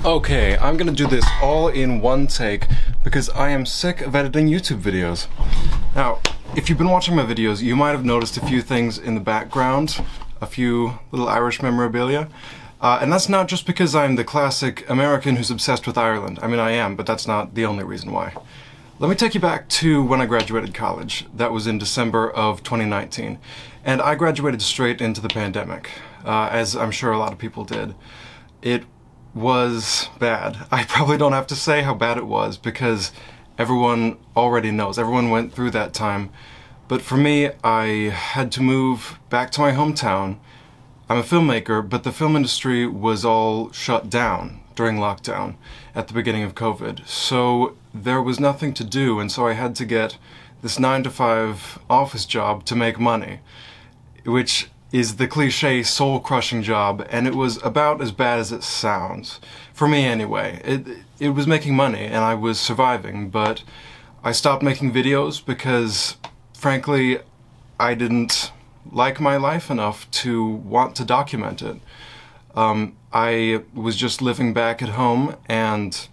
Okay, I'm gonna do this all in one take because I am sick of editing YouTube videos. Now, if you've been watching my videos, you might have noticed a few things in the background, a few little Irish memorabilia. And that's not just because I'm the classic American who's obsessed with Ireland. I mean, I am, but that's not the only reason why. Let me take you back to when I graduated college. That was in December of 2019. And I graduated straight into the pandemic, as I'm sure a lot of people did. It was bad. I probably don't have to say how bad it was because everyone already knows. Everyone went through that time. But for me, I had to move back to my hometown. I'm a filmmaker, but the film industry was all shut down during lockdown at the beginning of COVID. So there was nothing to do, and so I had to get this 9-to-5 office job to make money, which is the cliche soul-crushing job, and it was about as bad as it sounds. For me anyway. It was making money and I was surviving, but I stopped making videos because, frankly, I didn't like my life enough to want to document it. I was just living back at home, and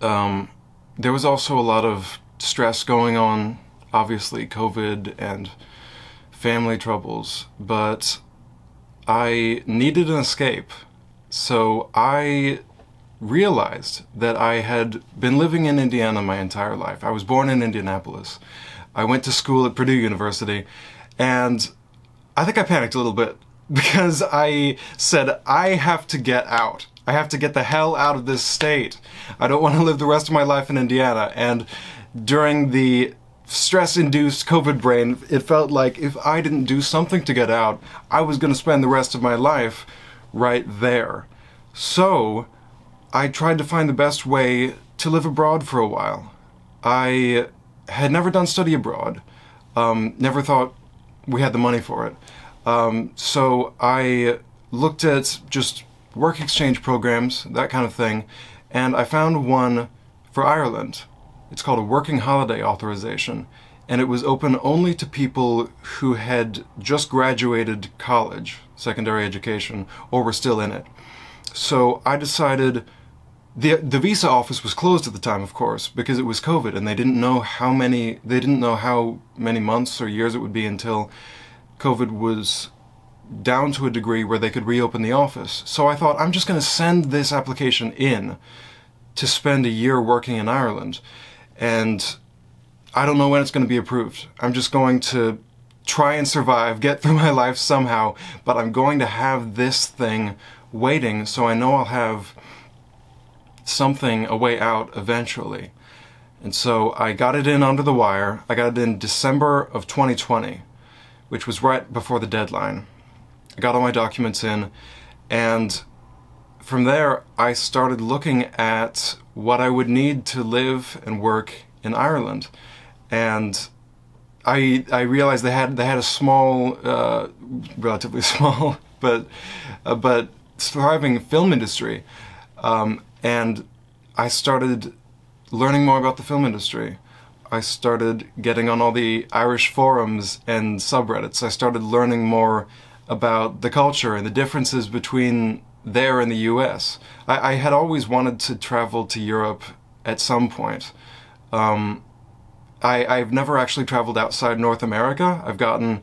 there was also a lot of stress going on, obviously COVID and family troubles, but I needed an escape. So I realized that I had been living in Indiana my entire life. I was born in Indianapolis. I went to school at Purdue University, and I think I panicked a little bit because I said, I have to get out. I have to get the hell out of this state. I don't want to live the rest of my life in Indiana. And during the stress-induced COVID brain, it felt like if I didn't do something to get out, I was going to spend the rest of my life right there. So I tried to find the best way to live abroad for a while. I had never done study abroad, never thought we had the money for it. So I looked at just work exchange programs, that kind of thing, and I found one for Ireland. It's called a Working Holiday Authorization, and it was open only to people who had just graduated college, secondary education, or were still in it. So I decided, the visa office was closed at the time, of course, because it was COVID, and they didn't know how many months or years it would be until COVID was down to a degree where they could reopen the office. So I thought, I'm just going to send this application in to spend a year working in Ireland. And I don't know when it's going to be approved. I'm just going to try and survive, get through my life somehow, but I'm going to have this thing waiting, so I know I'll have something, a way out eventually. And so I got it in under the wire. I got it in December of 2020, which was right before the deadline. I got all my documents in, and from there I started looking at what I would need to live and work in Ireland. And I realized they had a small, relatively small, but thriving film industry. And I started learning more about the film industry. I started getting on all the Irish forums and subreddits. I started learning more about the culture and the differences between there and the US. I had always wanted to travel to Europe at some point. I've never actually traveled outside North America. I've gotten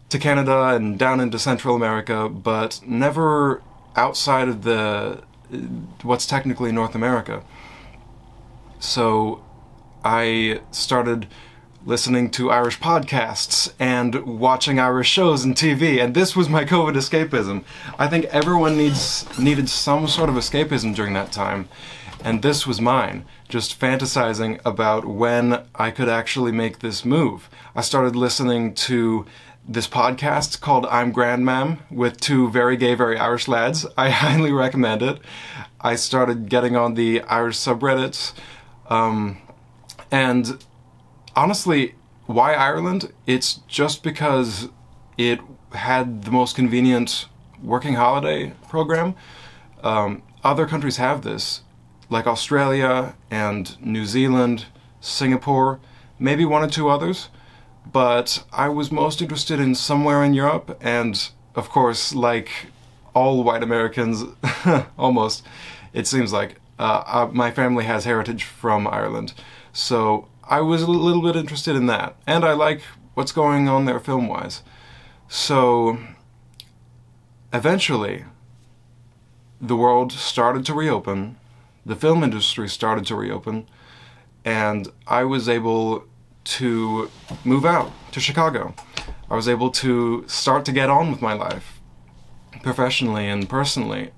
to Canada and down into Central America, but never outside of what's technically North America. So I started listening to Irish podcasts and watching Irish shows and TV, and this was my COVID escapism. I think everyone needed some sort of escapism during that time, and this was mine, just fantasizing about when I could actually make this move. I started listening to this podcast called I'm Grandmam with two very gay, very Irish lads. I highly recommend it. I started getting on the Irish subreddits, and honestly, why Ireland? It's just because it had the most convenient working holiday program. Other countries have this, like Australia and New Zealand, Singapore, maybe one or two others. But I was most interested in somewhere in Europe, and of course, like all white Americans, almost, it seems like. My family has heritage from Ireland, so I was a little bit interested in that, and I like what's going on there film-wise. So eventually, the world started to reopen, the film industry started to reopen, and I was able to move out to Chicago. I was able to start to get on with my life, professionally and personally.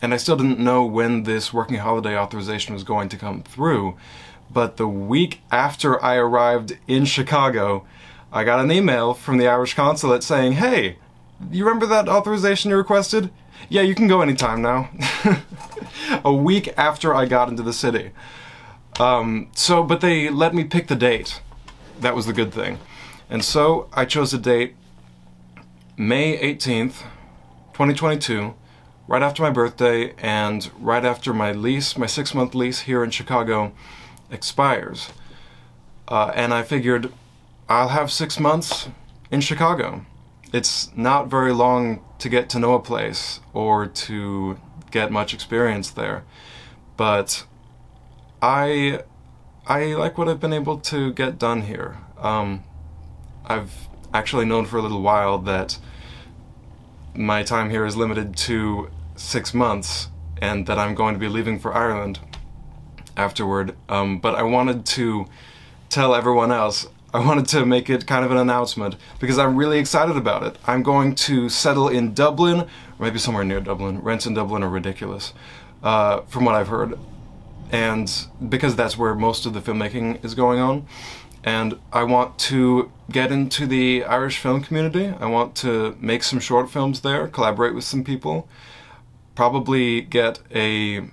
And I still didn't know when this working holiday authorization was going to come through, but the week after I arrived in Chicago, I got an email from the Irish consulate saying, "Hey, you remember that authorization you requested? Yeah, you can go anytime now." A week after I got into the city. But they let me pick the date. That was the good thing. And so I chose a date, May 18th, 2022, right after my birthday and right after my lease, my 6-month lease here in Chicago, expires. And I figured I'll have 6 months in Chicago. It's not very long to get to know a place or to get much experience there, but I like what I've been able to get done here. I've actually known for a little while that my time here is limited to 6 months and that I'm going to be leaving for Ireland afterward, but I wanted to tell everyone else. I wanted to make it kind of an announcement because I'm really excited about it. I'm going to settle in Dublin, or maybe somewhere near Dublin. Rents in Dublin are ridiculous, from what I've heard, and because that's where most of the filmmaking is going on. And I want to get into the Irish film community. I want to make some short films there, collaborate with some people, probably get a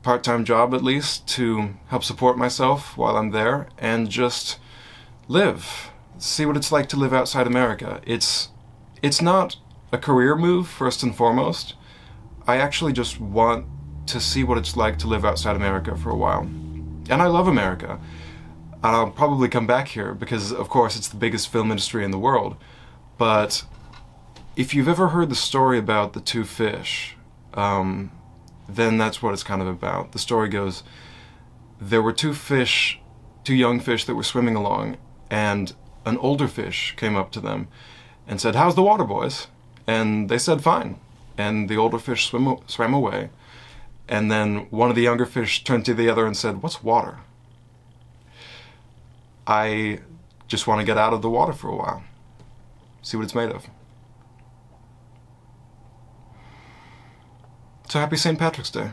part-time job at least to help support myself while I'm there, and just live. See what it's like to live outside America. It's not a career move, first and foremost. I actually just want to see what it's like to live outside America for a while. And I love America. And I'll probably come back here because, of course, it's the biggest film industry in the world. But if you've ever heard the story about the two fish, then that's what it's kind of about. The story goes, there were two young fish that were swimming along, and an older fish came up to them and said, "How's the water, boys?" And they said, "Fine." And the older fish swam away. And then one of the younger fish turned to the other and said, "What's water?" I just want to get out of the water for a while. See what it's made of. So happy St. Patrick's Day.